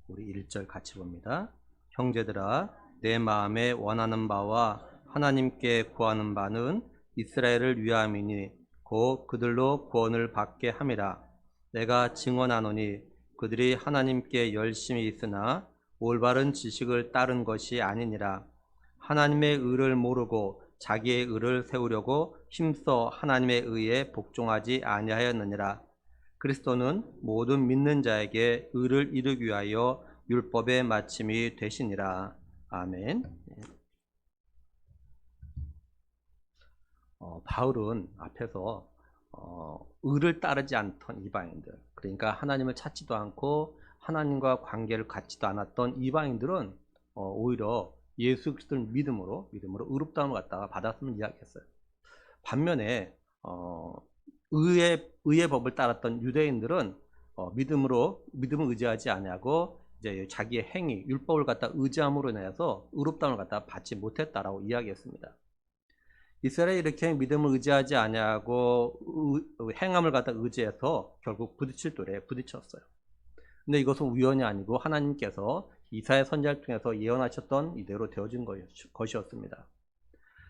우리 1절 같이 봅니다. 형제들아, 내 마음에 원하는 바와 하나님께 구하는 바는 이스라엘을 위함이니 곧 그들로 구원을 받게 함이라. 내가 증언하노니 그들이 하나님께 열심히 있으나 올바른 지식을 따른 것이 아니니라. 하나님의 의를 모르고 자기의 의를 세우려고 힘써 하나님의 의에 복종하지 아니하였느니라. 그리스도는 모든 믿는 자에게 의를 이루기 위하여 율법의 마침이 되시니라. 아멘. 바울은 앞에서 의를 따르지 않던 이방인들, 그러니까 하나님을 찾지도 않고 하나님과 관계를 갖지도 않았던 이방인들은 오히려 예수 그리스도를 믿음으로 의롭다움을 갖다가 받았음을 이야기했어요. 반면에 의의 법을 따랐던 유대인들은 믿음을 의지하지 아니하고 이제 자기의 행위, 율법을 갖다 의지함으로 인해서 의롭다움을 갖다 받지 못했다라고 이야기했습니다. 이스라엘이 이렇게 믿음을 의지하지 아니하고 행함을 갖다 의지해서 결국 부딪힐 돌에 부딪혔어요. 근데 이것은 우연이 아니고 하나님께서 이사야 선지자를 통해서 예언하셨던 이대로 되어진 것이었습니다.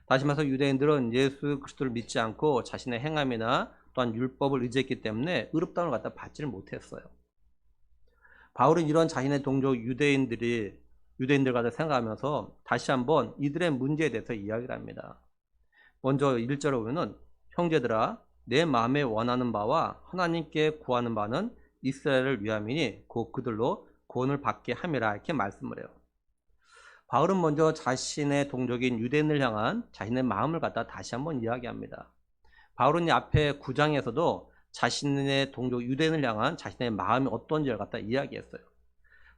다시 말해서 유대인들은 예수 그리스도를 믿지 않고 자신의 행함이나 또한 율법을 의지했기 때문에 의롭다움을 갖다 받지를 못했어요. 바울은 이런 자신의 동족 유대인들 갖다 생각하면서 다시 한번 이들의 문제에 대해서 이야기를 합니다. 먼저 1절에 보면은 형제들아, 내 마음에 원하는 바와 하나님께 구하는 바는 이스라엘을 위함이니 곧 그들로 구원을 받게 함이라, 이렇게 말씀을 해요. 바울은 먼저 자신의 동족인 유대인을 향한 자신의 마음을 갖다 다시 한번 이야기합니다. 바울은 이 앞에 9장에서도 자신의 동족 유대인을 향한 자신의 마음이 어떤지를 갖다 이야기했어요.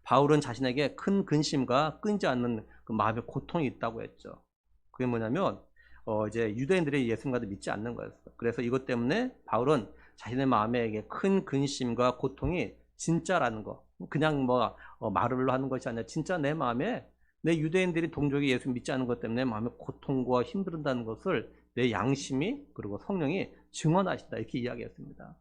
바울은 자신에게 큰 근심과 끊지 않는 그 마음의 고통이 있다고 했죠. 그게 뭐냐면 이제 유대인들이 예수님과도 믿지 않는 거였어요. 그래서 이것 때문에 바울은 자신의 마음에 큰 근심과 고통이 진짜라는 거, 그냥 말로 하는 것이 아니라 진짜 내 마음에 내 유대인들이 동족이 예수 믿지 않는 것 때문에 마음에 고통과 힘들다는 것을 내 양심이 그리고 성령이 증언하시다, 이렇게 이야기했습니다.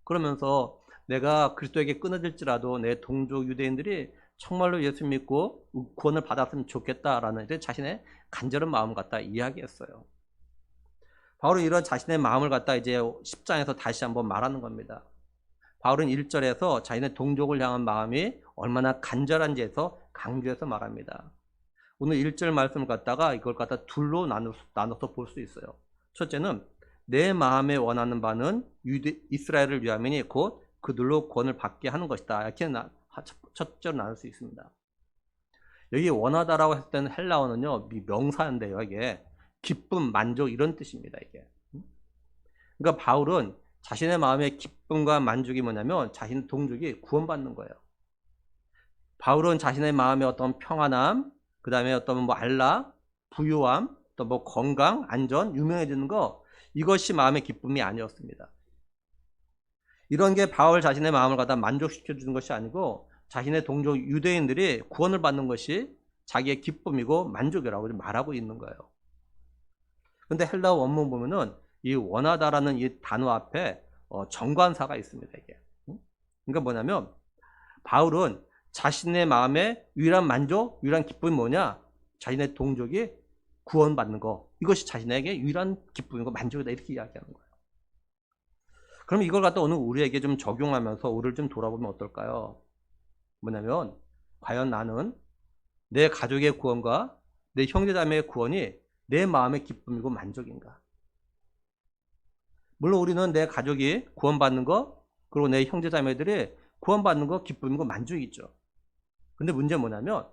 그러면서 내가 그리스도에게 끊어질지라도 내 동족 유대인들이 정말로 예수 믿고 구원을 받았으면 좋겠다라는 자신의 간절한 마음 갖다 이야기했어요. 바울은 이런 자신의 마음을 갖다 이제 10장에서 다시 한번 말하는 겁니다. 바울은 1절에서 자신의 동족을 향한 마음이 얼마나 간절한지에서 강조해서 말합니다. 오늘 1절 말씀을 갖다가 이걸 갖다 둘로 나눠서 볼 수 있어요. 첫째는 내 마음에 원하는 바는 이스라엘을 위함이니 곧 그들로 구원을 받게 하는 것이다, 이렇게 첫째로 나눌 수 있습니다. 여기 원하다라고 했을 때는 헬라어는요, 명사인데요, 이게 기쁨, 만족 이런 뜻입니다. 이게. 그러니까 바울은 자신의 마음의 기쁨과 만족이 뭐냐면 자신 동족이 구원받는 거예요. 바울은 자신의 마음의 어떤 평안함, 그 다음에 어떤 안락, 부유함, 또 건강, 안전, 유명해지는 거, 이것이 마음의 기쁨이 아니었습니다. 이런 게 바울 자신의 마음을 갖다 만족시켜주는 것이 아니고 자신의 동족 유대인들이 구원을 받는 것이 자기의 기쁨이고 만족이라고 말하고 있는 거예요. 근데 헬라어 원문 보면은 이 원하다라는 이 단어 앞에 정관사가 있습니다, 이게. 그러니까 뭐냐면 바울은 자신의 마음의 유일한 만족, 유일한 기쁨이 뭐냐? 자신의 동족이 구원받는 거. 이것이 자신에게 유일한 기쁨이고 만족이다, 이렇게 이야기하는 거예요. 그럼 이걸 갖다 오늘 우리에게 좀 적용하면서 우리를 좀 돌아보면 어떨까요? 뭐냐면 과연 나는 내 가족의 구원과 내 형제자매의 구원이 내 마음의 기쁨이고 만족인가? 물론 우리는 내 가족이 구원받는 거, 그리고 내 형제자매들이 구원받는 거 기쁨이고 만족이죠. 근데 문제는 뭐냐면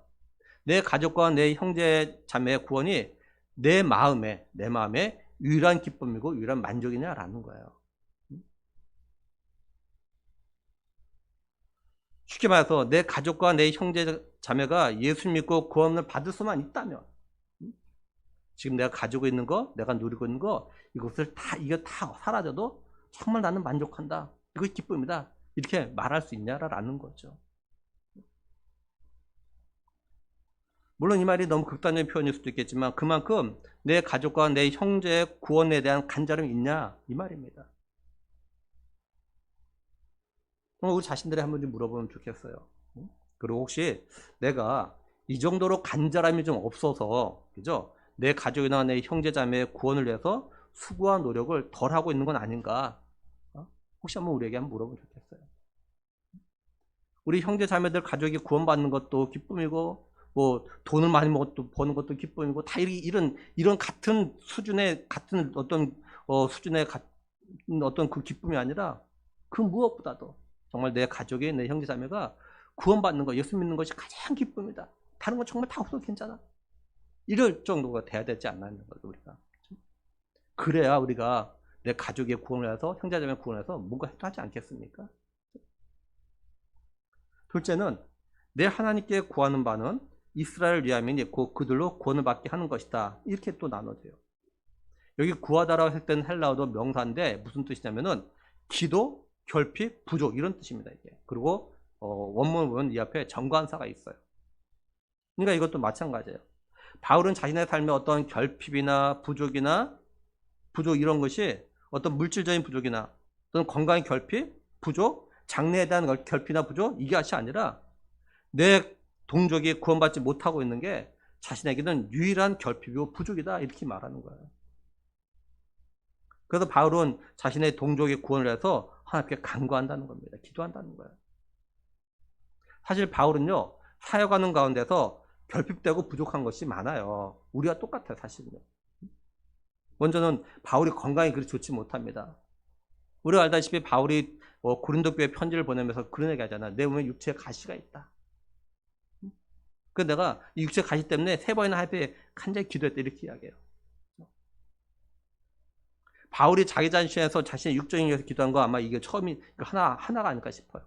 내 가족과 내 형제자매의 구원이 내 마음의 유일한 기쁨이고 유일한 만족이냐라는 거예요. 쉽게 말해서 내 가족과 내 형제자매가 예수 믿고 구원을 받을 수만 있다면, 지금 내가 가지고 있는 거, 내가 누리고 있는 거, 이게 다 사라져도 정말 나는 만족한다, 이것이 기쁨이다, 이렇게 말할 수 있냐라는 거죠. 물론 이 말이 너무 극단적인 표현일 수도 있겠지만 그만큼 내 가족과 내 형제의 구원에 대한 간절함이 있냐, 이 말입니다. 그럼 우리 자신들이 한번 좀 물어보면 좋겠어요. 그리고 혹시 내가 이 정도로 간절함이 좀 없어서, 그죠? 내 가족이나 내 형제자매의 구원을 위해서 수고와 노력을 덜 하고 있는 건 아닌가? 혹시 한번 우리에게 한번 물어보면 좋겠어요. 우리 형제자매들 가족이 구원받는 것도 기쁨이고, 뭐 돈을 많이 버는 것도 기쁨이고, 다 이런 같은 수준의 같은 어떤 수준의 어떤 그 기쁨이 아니라, 그 무엇보다도 정말 내 가족이, 내 형제자매가 구원받는 거, 예수 믿는 것이 가장 기쁨이다. 다른 건 정말 다 없어도 괜찮아. 이럴 정도가 돼야 되지 않나는 거죠, 우리가. 그래야 우리가 내 가족의 구원을 해서, 형제자매 구원을 해서 뭔가 하지 않겠습니까? 둘째는, 내 하나님께 구하는 바는 이스라엘 위함이니 곧 그들로 구원을 받게 하는 것이다. 이렇게 또 나눠져요. 여기 구하다라고 했을 때는 헬라어도 명사인데 무슨 뜻이냐면은 기도, 결핍, 부족 이런 뜻입니다, 이게. 그리고 원문을 보면 이 앞에 정관사가 있어요. 그러니까 이것도 마찬가지예요. 바울은 자신의 삶에 어떤 결핍이나 부족 이런 것이 어떤 물질적인 부족이나 또는 건강의 결핍, 부족, 장래에 대한 결핍이나 부족, 이것이 아니라 내 동족이 구원받지 못하고 있는 게 자신에게는 유일한 결핍이고 부족이다, 이렇게 말하는 거예요. 그래서 바울은 자신의 동족의 구원을 해서 하나님께 간구한다는 겁니다. 기도한다는 거예요. 사실 바울은요, 사역하는 가운데서 결핍되고 부족한 것이 많아요. 우리와 똑같아요, 사실은요. 먼저는 바울이 건강이 그리 좋지 못합니다. 우리가 알다시피 바울이 고린도 교회 편지를 보내면서 그런 얘기 하잖아. 내 몸에 육체에 가시가 있다. 그래서 내가 이 육체 가시 때문에 3번이나 하루에 간절히 기도했다, 이렇게 이야기해요. 바울이 자기 자신에서 자신의 육적인 위해서 기도한 거 아마 이게 하나가 아닐까 싶어요.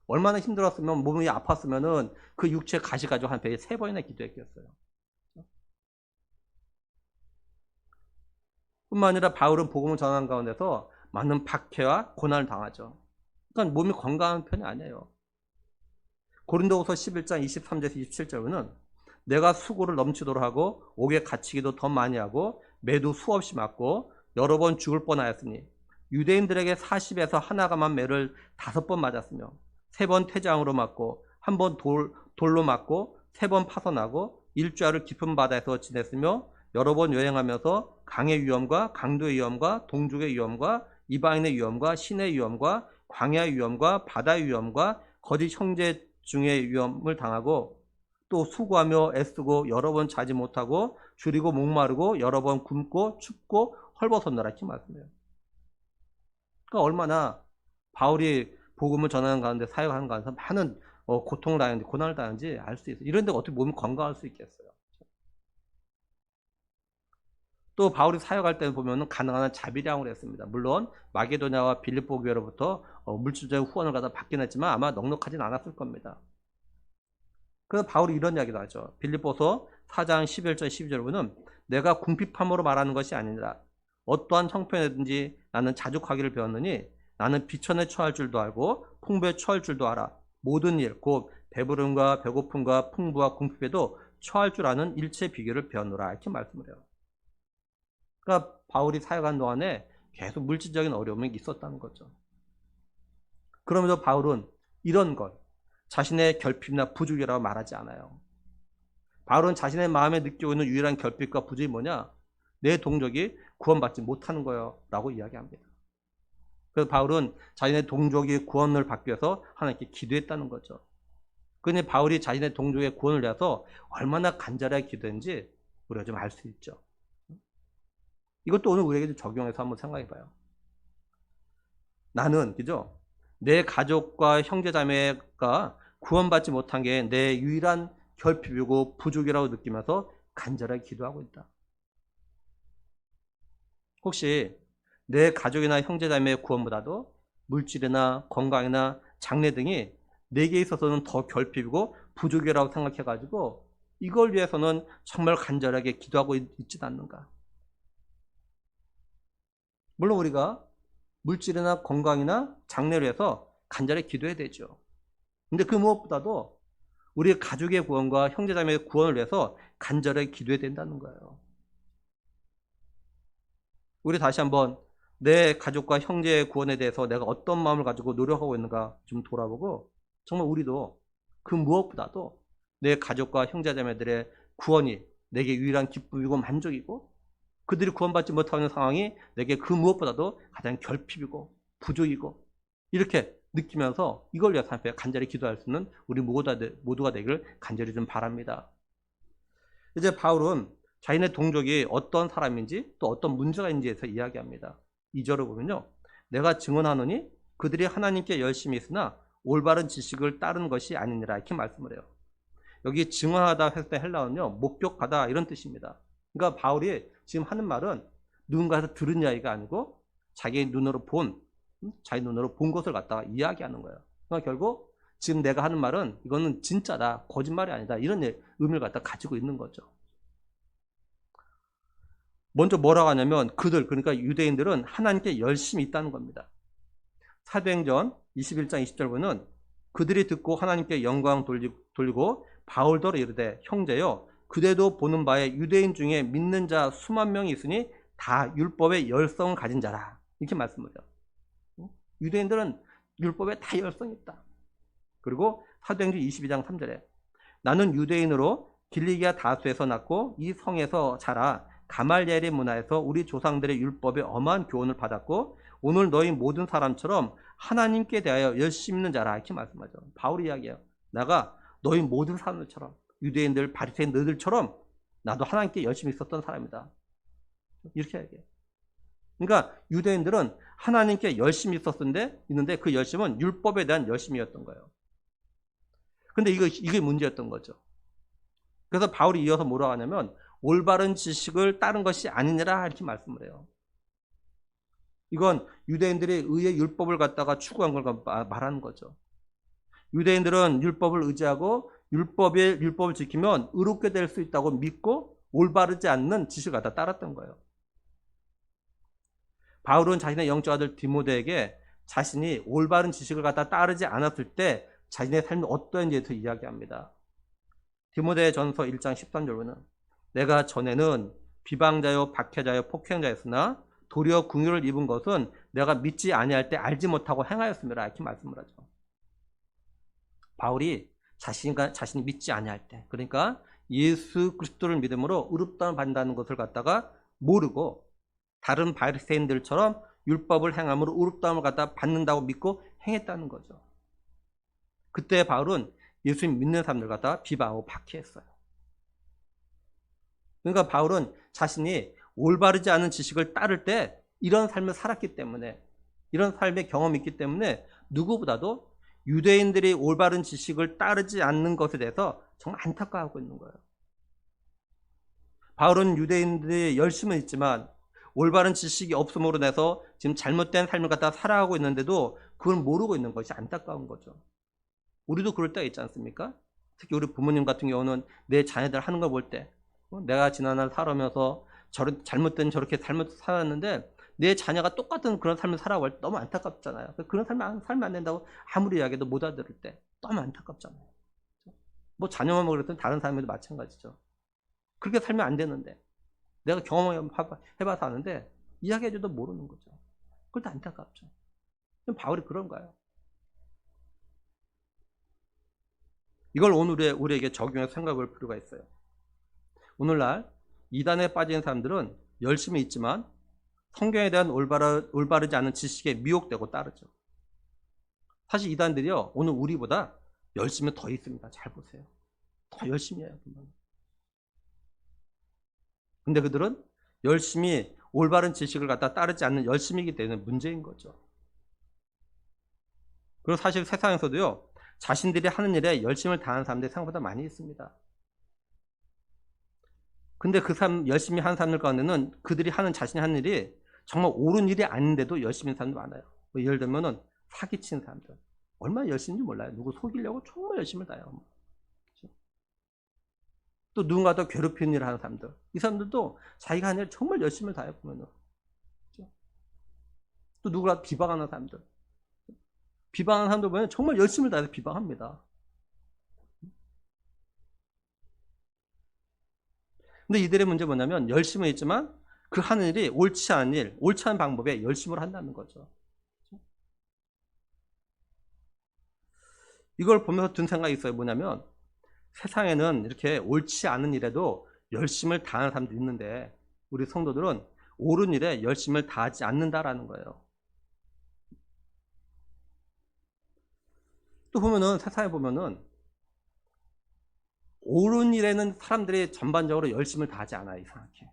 얼마나 힘들었으면, 몸이 아팠으면은 그 육체 가시 가지고 한 3번이나 기도했겠어요. 뿐만 아니라 바울은 복음을 전하는 가운데서 많은 박해와 고난을 당하죠. 그러니까 몸이 건강한 편이 아니에요. 고린도후서 11장 23절에서 27절에는 내가 수고를 넘치도록 하고 옥에 갇히기도 더 많이 하고 매도 수없이 맞고 여러 번 죽을 뻔하였으니 유대인들에게 40에서 하나가만 매를 5번 맞았으며 3번 태장으로 맞고 1번 돌로 맞고 3번 파손하고 일주일을 깊은 바다에서 지냈으며 여러 번 여행하면서 강의 위험과 강도의 위험과 동족의 위험과 이방인의 위험과 신의 위험과 광야의 위험과 바다의 위험과 거짓 형제 중의 위험을 당하고 또 수고하며 애쓰고 여러 번 자지 못하고 줄이고 목마르고 여러 번 굶고 춥고 헐벗었노라, 이렇게 말씀해요. 그러니까 얼마나 바울이 복음을 전하는 가운데 사역하는 가운데 많은 고통을 당하는지 고난을 당하는지 알 수 있어요. 이런 데가 어떻게 몸이 건강할 수 있겠어요. 또 바울이 사역할 때 보면은 가능한 한 자비량을 했습니다. 물론 마게도냐와 빌립보 교회로부터 물질적인 후원을 받아 받긴 했지만 아마 넉넉하진 않았을 겁니다. 그래서 바울이 이런 이야기도 하죠. 빌립보서 4장 11절 12절 보면 내가 궁핍함으로 말하는 것이 아니라 어떠한 형편이든지 나는 자족하기를 배웠느니 나는 비천에 처할 줄도 알고 풍부에 처할 줄도 알아. 모든 일, 곧 배부름과 배고픔과 풍부와 궁핍에도 처할 줄 아는 일체 비결을 배웠노라, 이렇게 말씀을 해요. 그러니까 바울이 사역한 동안에 계속 물질적인 어려움이 있었다는 거죠. 그러면서 바울은 이런 것, 자신의 결핍이나 부족이라고 말하지 않아요. 바울은 자신의 마음에 느끼고 있는 유일한 결핍과 부족이 뭐냐? 내 동족이 구원받지 못하는 거예요 라고 이야기합니다. 그래서 바울은 자신의 동족이 구원을 받기 위해서 하나님께 기도했다는 거죠. 그런데 바울이 자신의 동족의 구원을 위해서 얼마나 간절하게 기도했는지 우리가 좀 알 수 있죠. 이것도 오늘 우리에게 적용해서 한번 생각해 봐요. 나는, 그죠? 내 가족과 형제자매가 구원받지 못한 게 내 유일한 결핍이고 부족이라고 느끼면서 간절하게 기도하고 있다. 혹시 내 가족이나 형제자매의 구원보다도 물질이나 건강이나 장래 등이 내게 있어서는 더 결핍이고 부족이라고 생각해가지고 이걸 위해서는 정말 간절하게 기도하고 있지 않는가? 물론 우리가 물질이나 건강이나 장래를 위해서 간절히 기도해야 되죠. 근데 그 무엇보다도 우리 가족의 구원과 형제자매의 구원을 위해서 간절하게 기도해야 된다는 거예요. 우리 다시 한번 내 가족과 형제의 구원에 대해서 내가 어떤 마음을 가지고 노력하고 있는가 좀 돌아보고 정말 우리도 그 무엇보다도 내 가족과 형제자매들의 구원이 내게 유일한 기쁨이고 만족이고, 그들이 구원받지 못하고 있는 상황이 내게 그 무엇보다도 가장 결핍이고 부족이고, 이렇게 느끼면서 이걸 위해서 하나님 앞에 간절히 기도할 수 있는 우리 모두가 되기를 간절히 좀 바랍니다. 이제 바울은 자신의 동족이 어떤 사람인지 또 어떤 문제가 있는지에서 이야기합니다. 2절을 보면요, 내가 증언하노니 그들이 하나님께 열심히 있으나 올바른 지식을 따르는 것이 아니니라, 이렇게 말씀을 해요. 여기 증언하다 했을 때 헬라어는요, 목격하다 이런 뜻입니다. 그러니까 바울이 지금 하는 말은 누군가에서 들은 이야기가 아니고 자기 눈으로 본 것을 갖다가 이야기하는 거예요. 그러니까 결국 지금 내가 하는 말은 이거는 진짜다, 거짓말이 아니다, 이런 의미를 갖다 가지고 있는 거죠. 먼저 뭐라고 하냐면 그들, 그러니까 유대인들은 하나님께 열심히 있다는 겁니다. 사도행전 21장 20절 보면 그들이 듣고 하나님께 영광 돌리고 바울더러 이르되 형제여, 그대도 보는 바에 유대인 중에 믿는 자 수만 명이 있으니 다 율법의 열성을 가진 자라, 이렇게 말씀을 해요. 유대인들은 율법에 다 열성이 있다. 그리고 사도행전 22장 3절에 나는 유대인으로 길리기아 다수에서 낳고 이 성에서 자라 가말리엘의 문화에서 우리 조상들의 율법에 엄한 교훈을 받았고 오늘 너희 모든 사람처럼 하나님께 대하여 열심히 있는 자라, 이렇게 말씀하죠. 바울이 이야기해요. 내가 너희 모든 사람들처럼, 유대인들 바리새인들처럼 나도 하나님께 열심히 있었던 사람이다, 이렇게 얘기해요. 그러니까 유대인들은 하나님께 열심히 있는데 그 열심은 율법에 대한 열심이었던 거예요. 근데 이게 문제였던 거죠. 그래서 바울이 이어서 뭐라고 하냐면 올바른 지식을 따른 것이 아니니라, 이렇게 말씀을 해요. 이건 유대인들의 의의 율법을 갖다가 추구한 걸 말하는 거죠. 유대인들은 율법을 의지하고 율법을 지키면 의롭게 될 수 있다고 믿고 올바르지 않는 지식을 갖다 따랐던 거예요. 바울은 자신의 영적 아들 디모데에게 자신이 올바른 지식을 갖다 따르지 않았을 때 자신의 삶이 어떠한지에 대해서 이야기합니다. 디모데전서 1장 13절에는 내가 전에는 비방자요 박해자요 폭행자였으나 도리어 긍휼을 입은 것은 내가 믿지 아니할 때 알지 못하고 행하였습니다, 이렇게 말씀을 하죠. 바울이 자신이 믿지 아니할 때, 그러니까 예수 그리스도를 믿음으로 의롭다함을 받는다는 것을 갖다가 모르고 다른 바리새인들처럼 율법을 행함으로 의롭다함을 갖다 받는다고 믿고 행했다는 거죠. 그때 바울은 예수님 믿는 사람들 갖다가 비방하고 박해했어요. 그러니까 바울은 자신이 올바르지 않은 지식을 따를 때 이런 삶을 살았기 때문에, 이런 삶의 경험이 있기 때문에 누구보다도 유대인들이 올바른 지식을 따르지 않는 것에 대해서 정말 안타까워하고 있는 거예요. 바울은 유대인들이 열심은 있지만 올바른 지식이 없음으로 인해서 지금 잘못된 삶을 갖다 살아가고 있는데도 그걸 모르고 있는 것이 안타까운 거죠. 우리도 그럴 때가 있지 않습니까? 특히 우리 부모님 같은 경우는 내 자녀들 하는 걸 볼 때, 내가 지난날 살아오면서 잘못된 저렇게 잘못 살았는데 내 자녀가 똑같은 그런 삶을 살아갈 때 너무 안타깝잖아요. 그런 삶을 살면 안 된다고 아무리 이야기해도 못 알아들을 때 너무 안타깝잖아요. 뭐 자녀만 그랬든 다른 사람에도 마찬가지죠. 그렇게 살면 안 되는데 내가 경험해봐서 아는데 이야기해줘도 모르는 거죠. 그것도 안타깝죠. 바울이 그런 거예요. 이걸 오늘 우리에게 적용해서 생각해 볼 필요가 있어요. 오늘날 이단에 빠진 사람들은 열심히 있지만 성경에 대한 올바르지 않은 지식에 미혹되고 따르죠. 사실 이단들이요, 오늘 우리보다 열심히 더 있습니다. 잘 보세요. 더 열심히 해요. 근데 그들은 열심히 올바른 지식을 갖다 따르지 않는 열심이기 때문에 문제인 거죠. 그리고 사실 세상에서도요, 자신들이 하는 일에 열심을 다하는 사람들이 생각보다 많이 있습니다. 근데 그 사람, 열심히 하는 사람들 가운데는 자신이 하는 일이 정말 옳은 일이 아닌데도 열심히 하는 사람도 많아요. 뭐 예를 들면은 사기치는 사람들. 얼마나 열심인지 몰라요. 누구 속이려고 정말 열심을 다해요. 그렇죠? 또 누군가 더 괴롭히는 일을 하는 사람들. 이 사람들도 자기가 하는 일 정말 열심을 다해요, 보면은. 그렇죠? 또 누구라도 비방하는 사람들. 비방하는 사람들 보면 정말 열심을 다해서 비방합니다. 근데 이들의 문제 뭐냐면 열심은 있지만 그 하는 일이 옳지 않은 일, 옳지 않은 방법에 열심을 한다는 거죠. 이걸 보면서 든 생각이 있어요. 뭐냐면 세상에는 이렇게 옳지 않은 일에도 열심을 다하는 사람도 있는데 우리 성도들은 옳은 일에 열심을 다하지 않는다라는 거예요. 또 보면은 세상에 보면은 옳은 일에는 사람들이 전반적으로 열심을 다하지 않아요. 이상하게.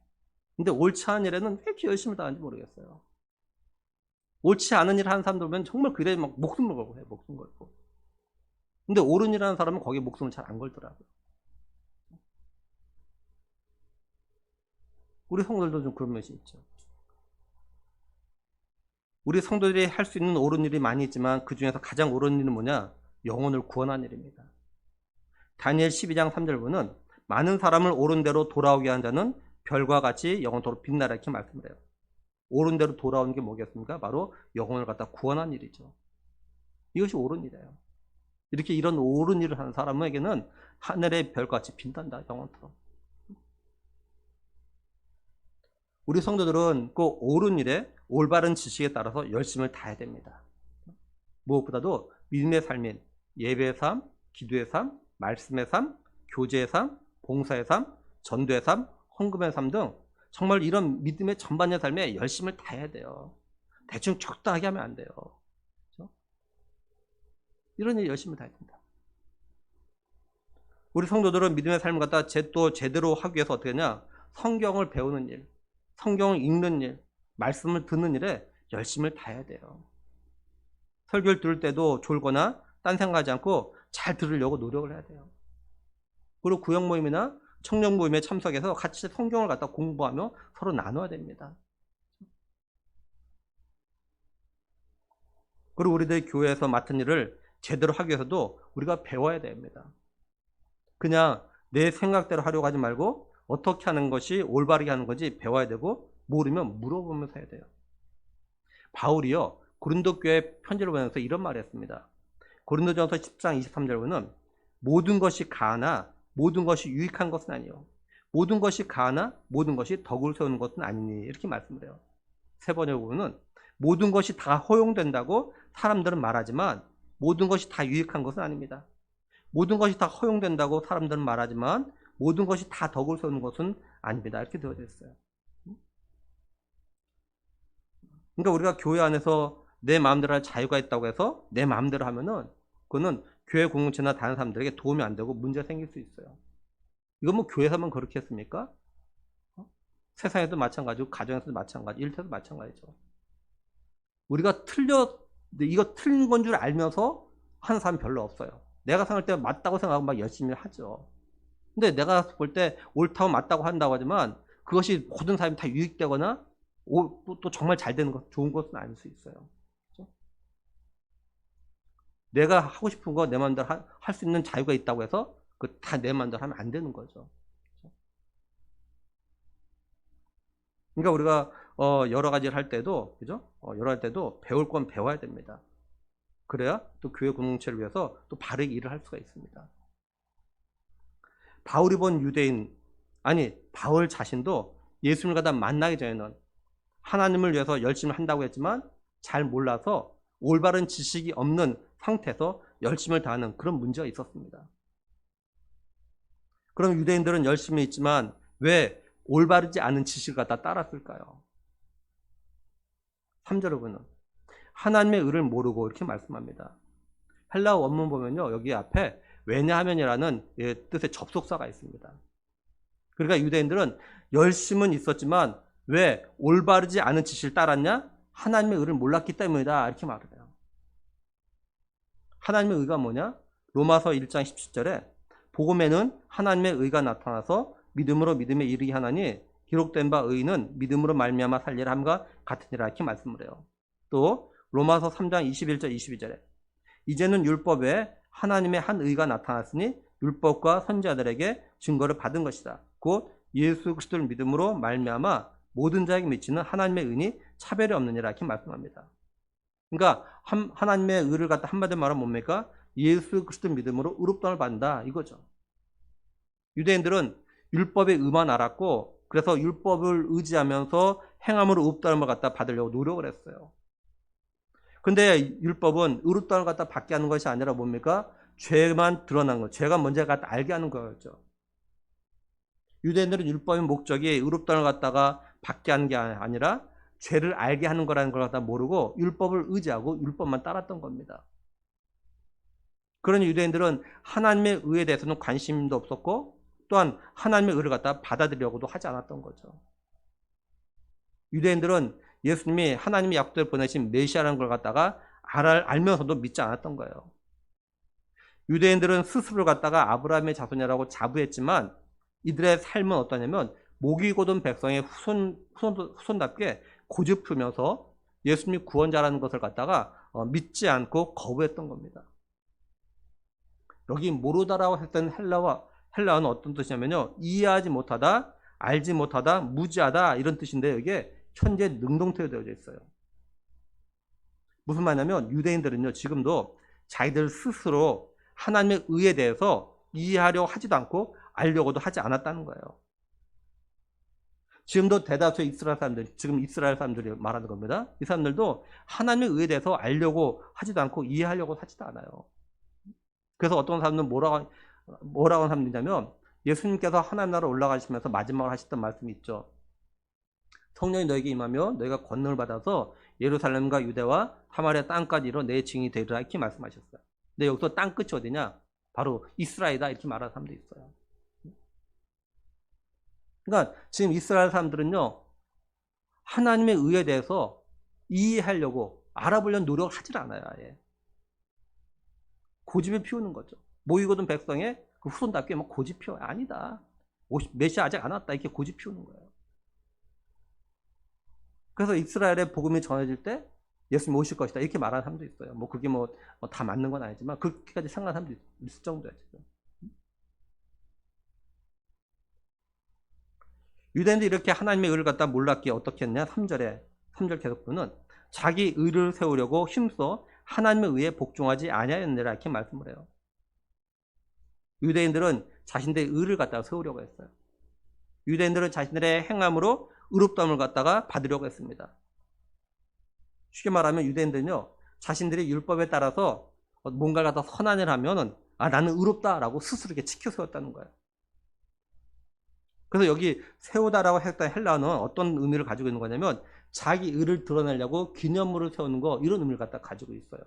근데 옳지 않은 일에는 왜 이렇게 열심을 다하는지 모르겠어요. 옳지 않은 일을 하는 사람들 보면 정말 그 일에 막 목숨을 걸고 해요. 목숨 걸고. 근데 옳은 일 하는 사람은 거기에 목숨을 잘 안 걸더라고요. 우리 성도들도 좀 그런 면이 있죠. 우리 성도들이 할 수 있는 옳은 일이 많이 있지만 그 중에서 가장 옳은 일은 뭐냐? 영혼을 구원하는 일입니다. 다니엘 12장 3절 보면 많은 사람을 옳은 대로 돌아오게 한 자는 별과 같이 영원토록 빛나라 이렇게 말씀을 해요. 옳은 대로 돌아오는 게 뭐겠습니까? 바로 영혼을 갖다 구원한 일이죠. 이것이 옳은 일이에요. 이렇게 이런 옳은 일을 하는 사람에게는 하늘의 별같이 빛난다. 영원토록. 우리 성도들은 꼭 옳은 일에 올바른 지식에 따라서 열심을 다해야 됩니다. 무엇보다도 믿음의 삶인 예배의 삶, 기도의 삶, 말씀의 삶, 교제의 삶, 봉사의 삶, 전도의 삶, 헌금의 삶 등 정말 이런 믿음의 전반의 삶에 열심을 다해야 돼요. 대충 적당하게 하면 안 돼요. 그렇죠? 이런 일 열심히 다해야 된다. 우리 성도들은 믿음의 삶을 갖다 또 제대로 하기 위해서 어떻게 하냐? 성경을 배우는 일, 성경을 읽는 일, 말씀을 듣는 일에 열심을 다해야 돼요. 설교를 들을 때도 졸거나 딴 생각하지 않고 잘 들으려고 노력을 해야 돼요. 그리고 구역 모임이나 청년 모임에 참석해서 같이 성경을 갖다 공부하며 서로 나눠야 됩니다. 그리고 우리들 교회에서 맡은 일을 제대로 하기 위해서도 우리가 배워야 됩니다. 그냥 내 생각대로 하려고 하지 말고 어떻게 하는 것이 올바르게 하는 건지 배워야 되고 모르면 물어보면서 해야 돼요. 바울이요 고린도 교회 편지를 보내면서 이런 말을 했습니다. 고린도전서 10장 23절 보면 모든 것이 가하나 모든 것이 유익한 것은 아니요 모든 것이 가하나 모든 것이 덕을 세우는 것은 아니니 이렇게 말씀을 해요. 세 번째 부분은 모든 것이 다 허용된다고 사람들은 말하지만 모든 것이 다 유익한 것은 아닙니다. 모든 것이 다 허용된다고 사람들은 말하지만 모든 것이 다 덕을 세우는 것은 아닙니다. 이렇게 되어져 있어요. 그러니까 우리가 교회 안에서 내 마음대로 할 자유가 있다고 해서 내 마음대로 하면은 그거는 교회 공동체나 다른 사람들에게 도움이 안 되고 문제가 생길 수 있어요. 이건 뭐 교회에서만 그렇게 했습니까? 세상에도 마찬가지고 가정에서도 마찬가지, 일터에도 마찬가지죠. 우리가 이거 틀린 건 줄 알면서 하는 사람 별로 없어요. 내가 생각할 때 맞다고 생각하고 막 열심히 하죠. 근데 내가 볼 때 옳다고 맞다고 한다고 하지만 그것이 모든 사람이 다 유익되거나 또 정말 잘 되는 것, 좋은 것은 아닐 수 있어요. 그렇죠? 내가 하고 싶은 거 내 마음대로 할 수 있는 자유가 있다고 해서 그 다 내 마음대로 하면 안 되는 거죠. 그렇죠? 그러니까 우리가 여러 가지를 할 때도 그죠? 여러 할 때도 배울 건 배워야 됩니다. 그래야 또 교회 공동체를 위해서 또 바르게 일을 할 수가 있습니다. 바울이 본 유대인 바울 자신도 예수님을 갖다 만나기 전에는 하나님을 위해서 열심히 한다고 했지만 잘 몰라서 올바른 지식이 없는 상태에서 열심을 다하는 그런 문제가 있었습니다. 그럼 유대인들은 열심히 있지만 왜 올바르지 않은 지식을 갖다 따랐을까요? 3절을 보면 하나님의 의를 모르고 이렇게 말씀합니다. 헬라어 원문 보면요 여기 앞에 왜냐하면이라는 뜻의 접속사가 있습니다. 그러니까 유대인들은 열심은 있었지만 왜 올바르지 않은 지식을 따랐냐? 하나님의 의를 몰랐기 때문이다 이렇게 말을 해요. 하나님의 의가 뭐냐? 로마서 1장 17절에 복음에는 하나님의 의가 나타나서 믿음으로 믿음에 이르게 하나니 기록된 바 의는 믿음으로 말미암아 살리라 함과 같으니라 이렇게 말씀을 해요. 또 로마서 3장 21절 22절에 이제는 율법에 하나님의 한 의가 나타났으니 율법과 선지자들에게 증거를 받은 것이다. 곧 예수 그리스도를 믿음으로 말미암아 모든 자에게 미치는 하나님의 의니 차별이 없느니라 이렇게 말씀합니다. 그러니까 하나님의 의를 갖다 한마디로 말하면 뭡니까? 예수 그리스도 믿음으로 의롭다함을 받는다 이거죠. 유대인들은 율법의 의만 알았고 그래서 율법을 의지하면서 행함으로 의롭다함을 갖다 받으려고 노력을 했어요. 근데 율법은 의롭다함을 갖다 받게 하는 것이 아니라 뭡니까? 죄만 드러난 거, 죄가 뭔지 알게 하는 거였죠. 유대인들은 율법의 목적이 의롭다는 걸 갖다가 받게 하는 게 아니라 죄를 알게 하는 거라는 걸 갖다 모르고 율법을 의지하고 율법만 따랐던 겁니다. 그러니 유대인들은 하나님의 의에 대해서는 관심도 없었고 또한 하나님의 의를 갖다 받아들이려고도 하지 않았던 거죠. 유대인들은 예수님이 하나님의 약속대로 보내신 메시아라는 걸 갖다가 알면서도 믿지 않았던 거예요. 유대인들은 스스로를 갖다가 아브라함의 자손이라고 자부했지만 이들의 삶은 어떠냐면 목이 곧은 백성의 후손답게 고집부면서 예수님이 구원자라는 것을 갖다가 믿지 않고 거부했던 겁니다. 여기 모르다라고 했던 헬라어는 어떤 뜻이냐면요, 이해하지 못하다, 알지 못하다, 무지하다 이런 뜻인데 이게 현재 능동태로 되어져 있어요. 무슨 말이냐면 유대인들은요 지금도 자기들 스스로 하나님의 의에 대해서 이해하려고 하지도 않고 알려고도 하지 않았다는 거예요. 지금도 대다수의 이스라엘 사람들, 지금 이스라엘 사람들이 말하는 겁니다. 이 사람들도 하나님의 의에 대해서 알려고 하지도 않고 이해하려고 하지도 않아요. 그래서 어떤 사람들은 뭐라고 하는 사람들이냐면 예수님께서 하나님 나라 올라가시면서 마지막으로 하셨던 말씀이 있죠. 성령이 너에게 임하며 너희가 권능을 받아서 예루살렘과 유대와 사마리아 땅까지 이르러 내 증인이 되리라 이렇게 말씀하셨어요. 근데 여기서 땅 끝이 어디냐? 바로 이스라엘이다 이렇게 말하는 사람도 있어요. 그러니까 지금 이스라엘 사람들은요 하나님의 의에 대해서 이해하려고 알아보려는 노력을 하질 않아요. 아예 고집을 피우는 거죠. 모이거든 백성의 그 후손답게 막 고집 피워. 아니다, 메시아 아직 안 왔다 이렇게 고집 피우는 거예요. 그래서 이스라엘의 복음이 전해질 때 예수님 오실 것이다 이렇게 말하는 사람도 있어요. 뭐 그게 뭐 다 맞는 건 아니지만 그렇게까지 생각하는 사람도 있을 정도야 지금. 유대인들이 이렇게 하나님의 의를 갖다 몰랐기에 어떻게 했냐? 3절 계속 보면 자기 의를 세우려고 힘써 하나님의 의에 복종하지 아니하였느라 이렇게 말씀을 해요. 유대인들은 자신들의 의를 갖다가 세우려고 했어요. 유대인들은 자신들의 행함으로 의롭다함을 갖다가 받으려고 했습니다. 쉽게 말하면 유대인들은요 자신들이 율법에 따라서 뭔가를 갖다 선한 일을 하면은 나는 의롭다라고 스스로 이렇게 지켜 세웠다는 거예요. 그래서 여기 세우다라고 했던 헬라어는 어떤 의미를 가지고 있는 거냐면 자기 의를 드러내려고 기념물을 세우는 거 이런 의미를 갖다 가지고 있어요.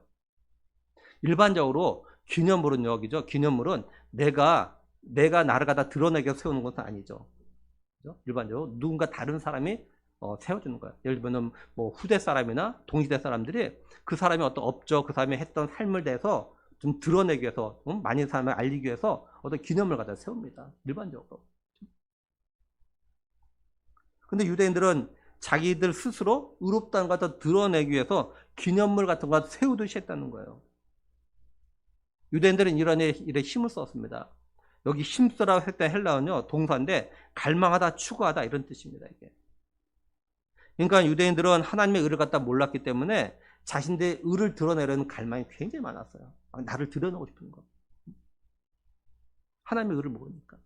일반적으로 기념물은 여기죠. 기념물은 내가 나를 갖다 드러내게 세우는 것은 아니죠. 그렇죠? 일반적으로 누군가 다른 사람이 세워주는 거예요. 예를 들면 뭐 후대 사람이나 동시대 사람들이 그 사람이 어떤 업적, 그 사람이 했던 삶을 대해서 좀 드러내기 위해서 많은 사람을 알리기 위해서 어떤 기념물을 갖다 세웁니다. 일반적으로. 근데 유대인들은 자기들 스스로 의롭다는 걸 갖다 드러내기 위해서 기념물 같은 거 세우듯이 했다는 거예요. 유대인들은 이런 일에 힘을 썼습니다. 여기 힘쓰라고 했던 헬라어는요 동사인데 갈망하다, 추구하다 이런 뜻입니다. 이게. 그러니까 유대인들은 하나님의 의를 갖다 몰랐기 때문에 자신들의 의를 드러내려는 갈망이 굉장히 많았어요. 나를 드러내고 싶은 거. 하나님의 의를 모르니까.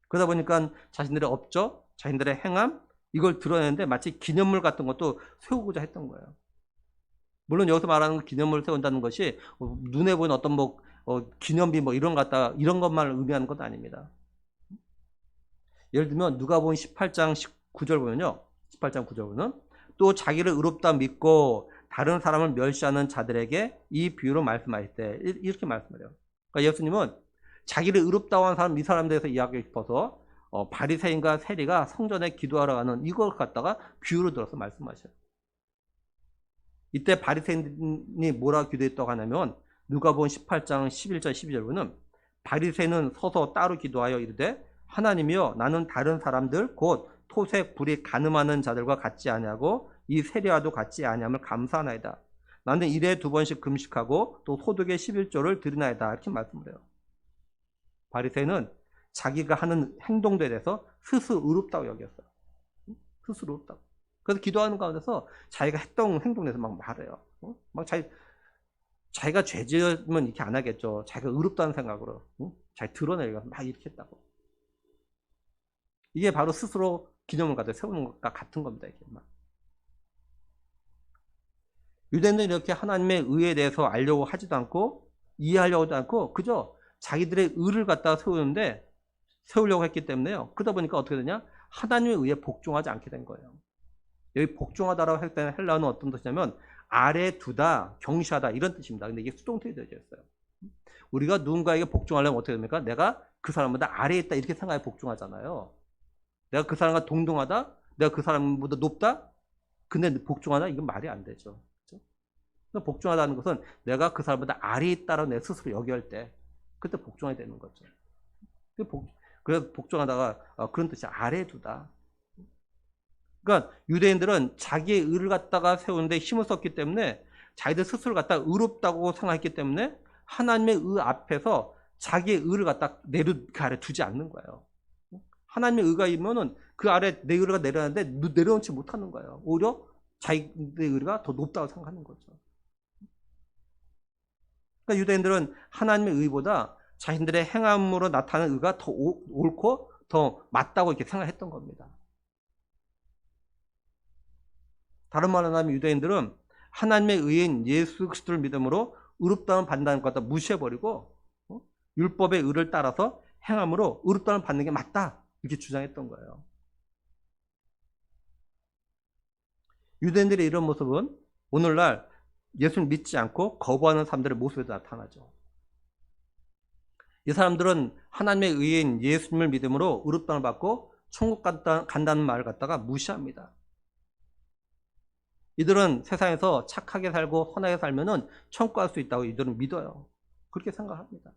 그러다 보니까 자신들의 업적, 자신들의 행함 이걸 드러내는데 마치 기념물 같은 것도 세우고자 했던 거예요. 물론 여기서 말하는 기념물을 세운다는 것이 눈에 보이는 어떤 기념비 이런 것만 의미하는 것도 아닙니다. 예를 들면 누가복음 18장 9절 보면요. 18장 9절 보면 또 자기를 의롭다 믿고 다른 사람을 멸시하는 자들에게 이 비유로 말씀하실 때 이렇게 말씀을 해요. 그러니까 예수님은 자기를 의롭다고 하는 사람, 이 사람에 대해서 이야기하고 싶어서 바리새인과 세리가 성전에 기도하러 가는 이걸 갖다가 비유로 들어서 말씀하셔요. 이때 바리새인이 뭐라고 기도했다고 하냐면 누가복음 18장 11절 12절 보면 바리새인은 서서 따로 기도하여 이르되 하나님이여 나는 다른 사람들 곧 토색 불이 간음하는 자들과 같지 아니하고 이 세리와도 같지 아니함을 감사하나이다. 나는 일에 2번씩 금식하고 또 소득의 11조를 드리나이다. 이렇게 말씀을 해요. 바리새인은 자기가 하는 행동들에 대해서 스스로 의롭다고 여겼어요. 스스로 의롭다고. 그래서 기도하는 가운데서 자기가 했던 행동에 대해서 막 말해요. 자기가 죄 지으면 이렇게 안 하겠죠. 자기가 의롭다는 생각으로 자기 드러내려고 막 이렇게 했다고. 이게 바로 스스로 기념을 갖다 세우는 것과 같은 겁니다. 이게 막. 유대인들은 이렇게 하나님의 의에 대해서 알려고 하지도 않고 이해하려고 하지 않고 그저 자기들의 의를 갖다가 세우려고 했기 때문에요. 그러다 보니까 어떻게 되냐? 하나님의 의에 복종하지 않게 된 거예요. 여기 복종하다라고 할 때는 헬라어는 어떤 뜻이냐면 아래 두다, 경시하다 이런 뜻입니다. 근데 이게 수동태에 되어져 있어요. 우리가 누군가에게 복종하려면 어떻게 됩니까? 내가 그 사람보다 아래에 있다 이렇게 생각해 복종하잖아요. 내가 그 사람과 동등하다? 내가 그 사람보다 높다? 근데 복종하다? 이건 말이 안 되죠. 그렇죠? 복종하다는 것은 내가 그 사람보다 아래에 있다라고 내 스스로 여길 때 그때 복종해야 되는 거죠. 그래서 복종하다가 그런 뜻이 아래에 두다. 그러니까 유대인들은 자기의 의를 갖다가 세우는데 힘을 썼기 때문에 자기들 스스로를 갖다가 의롭다고 생각했기 때문에 하나님의 의 앞에서 자기의 의를 갖다 그 아래 두지 않는 거예요. 하나님의 의가 있으면은 그 아래 내 의가 내려가는데 내려놓지 못하는 거예요. 오히려 자기의 의가 더 높다고 생각하는 거죠. 그러니까 유대인들은 하나님의 의보다 자신들의 행함으로 나타나는 의가 더 옳고 더 맞다고 이렇게 생각했던 겁니다. 다른 말로 하면 유대인들은 하나님의 의인 예수 그리스도를 믿음으로 의롭다함을 받는다는 것 갖다 무시해버리고 율법의 의를 따라서 행함으로 의롭다함을 받는 게 맞다 이렇게 주장했던 거예요. 유대인들의 이런 모습은 오늘날 예수를 믿지 않고 거부하는 사람들의 모습에도 나타나죠. 이 사람들은 하나님의 의인 예수님을 믿음으로 의롭다함을 받고 천국 간다는 말을 갖다가 무시합니다. 이들은 세상에서 착하게 살고 선하게 살면은 천국 갈 수 있다고 이들은 믿어요. 그렇게 생각합니다.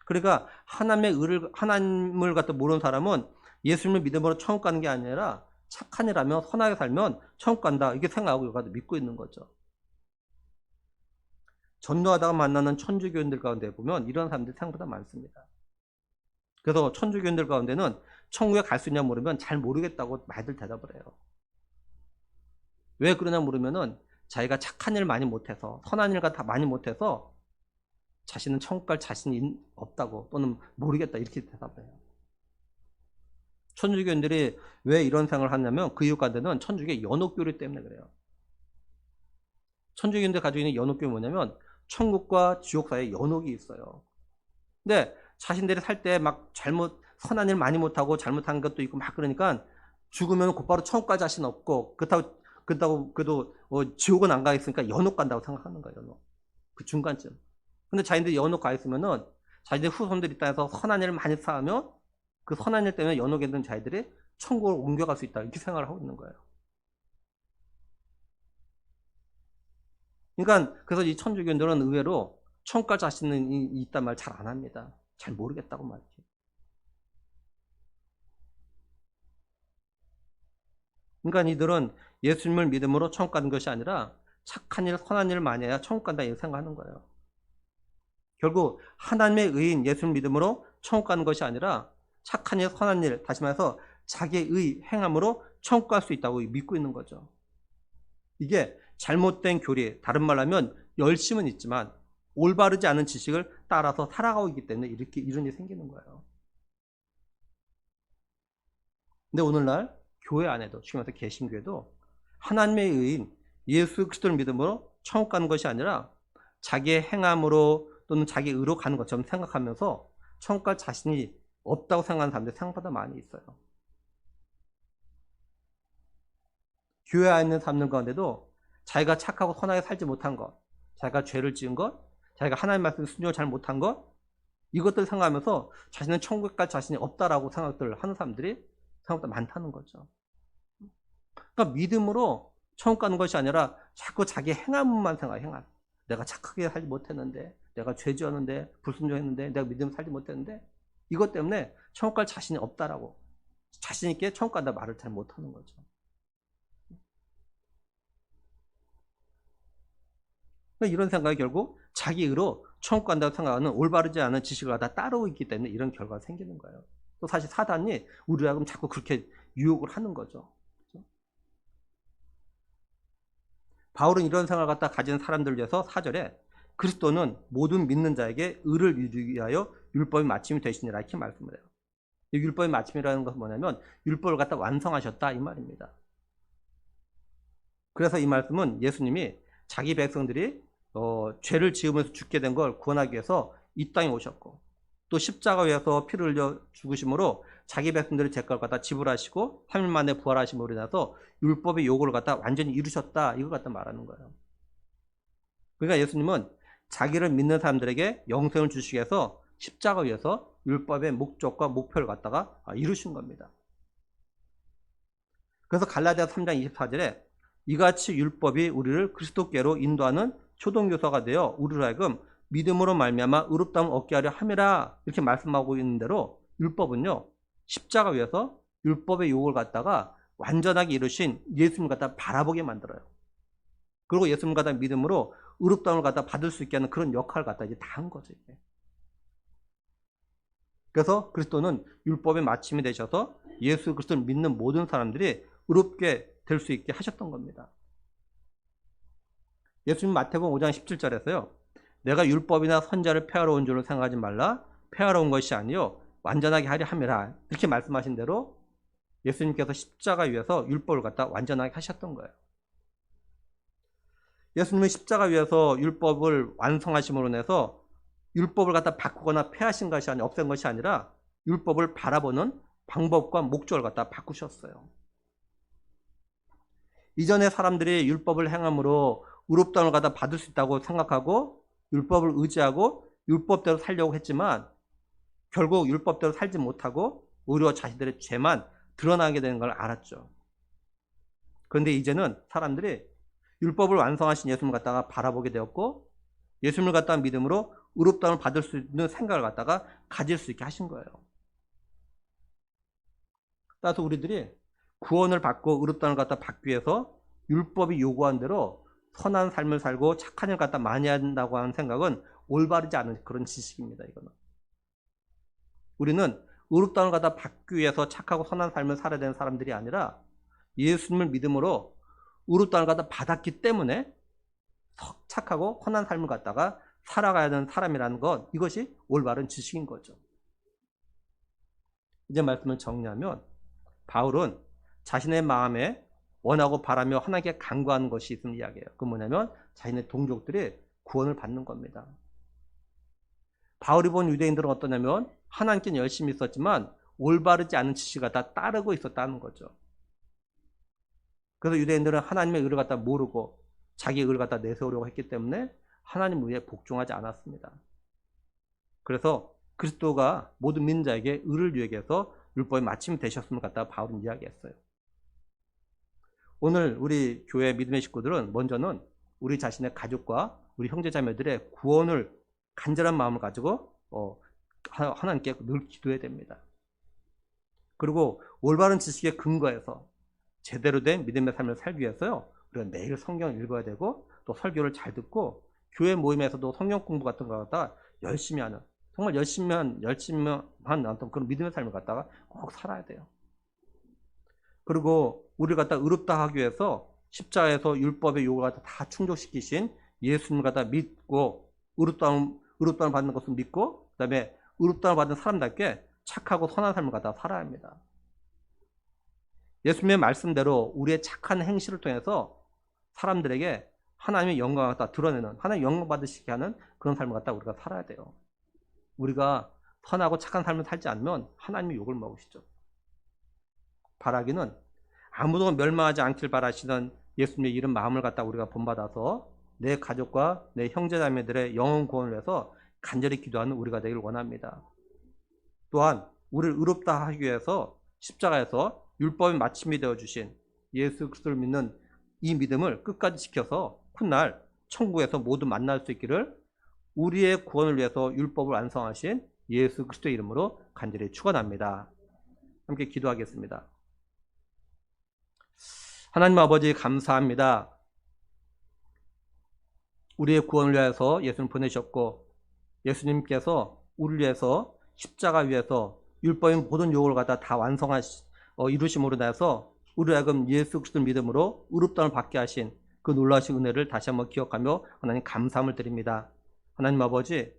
그러니까 하나님을 갖다 모르는 사람은 예수님을 믿음으로 천국 가는 게 아니라 착한 일 하면 선하게 살면 천국 간다 이렇게 생각하고 여기서 믿고 있는 거죠. 전도하다가 만나는 천주교인들 가운데 보면 이런 사람들이 생각보다 많습니다. 그래서 천주교인들 가운데는 천국에 갈 수 있냐 물으면 잘 모르겠다고 많이들 대답을 해요. 왜 그러냐 물으면은 자기가 착한 일 많이 못해서 선한 일 다 많이 못해서 자신은 천국 갈 자신이 없다고 또는 모르겠다 이렇게 대답해요. 천주교인들이 왜 이런 생각을 하냐면 그 이유 가운데는 천주교의 연옥교리 때문에 그래요. 천주교인들 가지고 있는 연옥교는 뭐냐면 천국과 지옥 사이에 연옥이 있어요. 근데 자신들이 살 때 막 선한 일 많이 못하고 잘못한 것도 있고 막 그러니까 죽으면 곧바로 천국 갈 자신 없고 그렇다고 그래도 지옥은 안 가 있으니까 연옥 간다고 생각하는 거예요. 연옥. 그 중간쯤. 근데 자기들이 연옥 가 있으면은 자기들 후손들 입장에서 선한 일을 많이 쌓으면 그 선한 일 때문에 연옥에 있는 자기들이 천국으로 옮겨갈 수 있다 이렇게 생각을 하고 있는 거예요. 그러니까 그래서 이 천주교인들은 의외로 천국 갈 자신이 있단 말 잘 안 합니다. 잘 모르겠다고 말이죠. 그러니까 이들은 예수님을 믿음으로 천국 가는 것이 아니라 착한 일, 선한 일을 많이 해야 천국 간다 이렇게 생각하는 거예요. 결국 하나님의 의인 예수님을 믿음으로 천국 가는 것이 아니라 착한 일, 선한 일, 다시 말해서 자기의 의, 행함으로 천국 갈 수 있다고 믿고 있는 거죠. 이게 잘못된 교리, 다른 말로 하면 열심은 있지만 올바르지 않은 지식을 따라서 살아가고 있기 때문에 이렇게 이런 일이 생기는 거예요. 근데 오늘날 교회 안에도, 지금 와서 개신교회도 하나님의 의인 예수 그리스도를 믿음으로 천국 가는 것이 아니라 자기의 행함으로 또는 자기 의로 가는 것처럼 생각하면서 천국 갈 자신이 없다고 생각하는 사람들이 생각보다 많이 있어요. 교회 안에 있는 사람들 가운데도 자기가 착하고 선하게 살지 못한 것, 자기가 죄를 지은 것, 자기가 하나님 말씀 순종을 잘 못한 것, 이것들을 생각하면서 자신은 천국 갈 자신이 없다라고 생각들을 하는 사람들이 생각보다 많다는 거죠. 그러니까 믿음으로 천국 가는 것이 아니라 자꾸 자기 행함만 생각해. 행함. 내가 착하게 살지 못했는데, 내가 죄 지었는데, 불순종했는데, 내가 믿음 살지 못했는데, 이것 때문에 천국 갈 자신이 없다라고 자신 있게 천국 간다 말을 잘 못하는 거죠. 이런 생각이 결국 자기 의로 천국 간다고 생각하는 올바르지 않은 지식을 다 따르고 있기 때문에 이런 결과가 생기는 거예요. 또 사실 사단이 우리하고 자꾸 그렇게 유혹을 하는 거죠. 그렇죠? 바울은 이런 생각을 갖다 가진 사람들을 위해서 4절에 그리스도는 모든 믿는 자에게 의를 이루기 위하여 율법의 마침이 되시니라 이렇게 말씀을 해요. 이 율법의 마침이라는 것은 뭐냐면 율법을 갖다 완성하셨다 이 말입니다. 그래서 이 말씀은 예수님이 자기 백성들이 죄를 지으면서 죽게 된 걸 구원하기 위해서 이 땅에 오셨고, 또 십자가 위에서 피를 흘려 죽으심으로 자기 백성들의 죄값을 갖다 지불하시고 3일 만에 부활하심으로 인해서 율법의 요구를 갖다 완전히 이루셨다, 이걸 갖다 말하는 거예요. 그러니까 예수님은 자기를 믿는 사람들에게 영생을 주시기 위해서 십자가 위에서 율법의 목적과 목표를 갖다가 이루신 겁니다. 그래서 갈라디아서 3장 24절에 이같이 율법이 우리를 그리스도께로 인도하는 초동교사가 되어 우리로 하여금 믿음으로 말미암아 의롭다함을 얻게 하려 함이라, 이렇게 말씀하고 있는 대로 율법은요, 십자가 위에서 율법의 요구를 갖다가 완전하게 이루신 예수님을 갖다 바라보게 만들어요. 그리고 예수님을 갖다 믿음으로 의롭다함을 갖다 받을 수 있게 하는 그런 역할을 갖다 이제 다 한 거죠, 이게. 그래서 그리스도는 율법의 마침이 되셔서 예수 그리스도를 믿는 모든 사람들이 의롭게 될 수 있게 하셨던 겁니다. 예수님 마태복음 5장 17절에서요. 내가 율법이나 선자를 폐하러 온 줄로 생각하지 말라. 폐하러 온 것이 아니요 완전하게 하려 함이라. 이렇게 말씀하신 대로 예수님께서 십자가 위에서 율법을 갖다 완전하게 하셨던 거예요. 예수님은 십자가 위에서 율법을 완성하심으로 인해서 율법을 갖다 바꾸거나 폐하신 것이 아니라, 없앤 것이 아니라 율법을 바라보는 방법과 목적을 갖다 바꾸셨어요. 이전에 사람들이 율법을 행함으로 의롭다함을 갖다 받을 수 있다고 생각하고 율법을 의지하고 율법대로 살려고 했지만 결국 율법대로 살지 못하고 오히려 자신들의 죄만 드러나게 되는 걸 알았죠. 그런데 이제는 사람들이 율법을 완성하신 예수님을 갖다가 바라보게 되었고 예수님을 갖다가 믿음으로 의롭다함을 받을 수 있는 생각을 갖다가 가질 수 있게 하신 거예요. 따라서 우리들이 구원을 받고 의롭다함을 갖다 받기 위해서 율법이 요구한 대로 선한 삶을 살고 착한 일 갖다 많이 한다고 하는 생각은 올바르지 않은 그런 지식입니다. 이거는 우리는 의롭다함을 갖다 받기 위해서 착하고 선한 삶을 살아야 되는 사람들이 아니라 예수님을 믿음으로 의롭다함을 갖다 받았기 때문에 착하고 선한 삶을 갖다가 살아가야 되는 사람이라는 것, 이것이 올바른 지식인 거죠. 이제 말씀을 정리하면 바울은 자신의 마음에 원하고 바라며 하나님께 간구하는 것이 있음을 이야기해요. 그 뭐냐면 자신의 동족들이 구원을 받는 겁니다. 바울이 본 유대인들은 어떠냐면 하나님께는 열심히 있었지만 올바르지 않은 지식을 갖다 따르고 있었다는 거죠. 그래서 유대인들은 하나님의 의를 갖다 모르고 자기 의를 갖다 내세우려고 했기 때문에 하나님 의에 복종하지 않았습니다. 그래서 그리스도가 모든 믿는 자에게 의를 유익 해서 율법의 마침이 되셨음을 갖다가 바울은 이야기했어요. 오늘 우리 교회 믿음의 식구들은 먼저는 우리 자신의 가족과 우리 형제자매들의 구원을 간절한 마음을 가지고 하나님께 늘 기도해야 됩니다. 그리고 올바른 지식에 근거해서 제대로 된 믿음의 삶을 살기 위해서요, 우리가 매일 성경을 읽어야 되고 또 설교를 잘 듣고 교회 모임에서도 성경 공부 같은 거 갖다가 열심히 하는, 정말 열심히 한 어떤 그런 믿음의 삶을 갖다가 꼭 살아야 돼요. 그리고 우리를 갖다 의롭다 하기 위해서 십자가에서 율법의 요구를 갖다 다 충족시키신 예수님을 갖다 믿고 의롭다함을 받는 것을 믿고 그다음에 의롭다함을 받은 사람답게 착하고 선한 삶을 갖다 살아야 합니다. 예수님의 말씀대로 우리의 착한 행실을 통해서 사람들에게 하나님의 영광을 갖다 드러내는, 하나님의 영광 받으시게 하는 그런 삶을 갖다 우리가 살아야 돼요. 우리가 선하고 착한 삶을 살지 않으면 하나님의 욕을 먹으시죠. 바라기는 아무도 멸망하지 않길 바라시는 예수님의 이름 마음을 갖다 우리가 본받아서 내 가족과 내 형제자매들의 영혼 구원을 위해서 간절히 기도하는 우리가 되길 원합니다. 또한 우리를 의롭다 하기 위해서 십자가에서 율법의 마침이 되어주신 예수 그리스도를 믿는 이 믿음을 끝까지 지켜서 훗날 천국에서 모두 만날 수 있기를 우리의 구원을 위해서 율법을 완성하신 예수 그리스도의 이름으로 간절히 축원합니다. 함께 기도하겠습니다. 하나님 아버지 감사합니다. 우리의 구원을 위해서 예수님 보내셨고 예수님께서 우리를 위해서 십자가 위에서 율법의 모든 요구를 갖다 다 이루심으로 인해서 우리를 하여금 예수 그리스도를 믿음으로 의롭다함을 받게 하신 그 놀라우신 은혜를 다시 한번 기억하며 하나님 감사함을 드립니다. 하나님 아버지,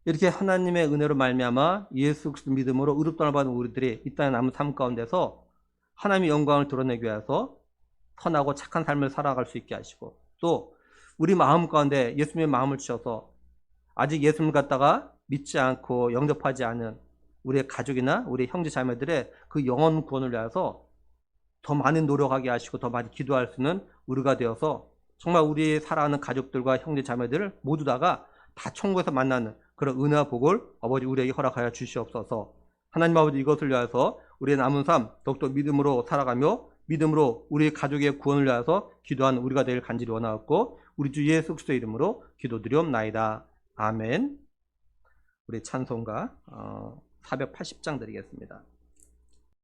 이렇게 하나님의 은혜로 말미암아 예수 그리스도 믿음으로 의롭다함을 받은 우리들이 이 땅에 남은 삶 가운데서 하나님의 영광을 드러내기 위해서 선하고 착한 삶을 살아갈 수 있게 하시고 또 우리 마음 가운데 예수님의 마음을 주셔서 아직 예수님을 갖다가 믿지 않고 영접하지 않은 우리의 가족이나 우리 형제 자매들의 그 영혼 구원을 위해서 더 많은 노력하게 하시고 더 많이 기도할 수 있는 우리가 되어서 정말 우리 사랑하는 가족들과 형제 자매들을 모두 다가 다 천국에서 만나는 그런 은혜와 복을 아버지 우리에게 허락하여 주시옵소서. 하나님 아버지, 이것을 위하여서 우리의 남은 삶 더욱더 믿음으로 살아가며 믿음으로 우리 가족의 구원을 위하여서 기도하는 우리가 되길 간절히 원하옵고 우리 주 예수 그리스도의 이름으로 기도드리옵나이다. 아멘. 우리 찬송가 480장 드리겠습니다.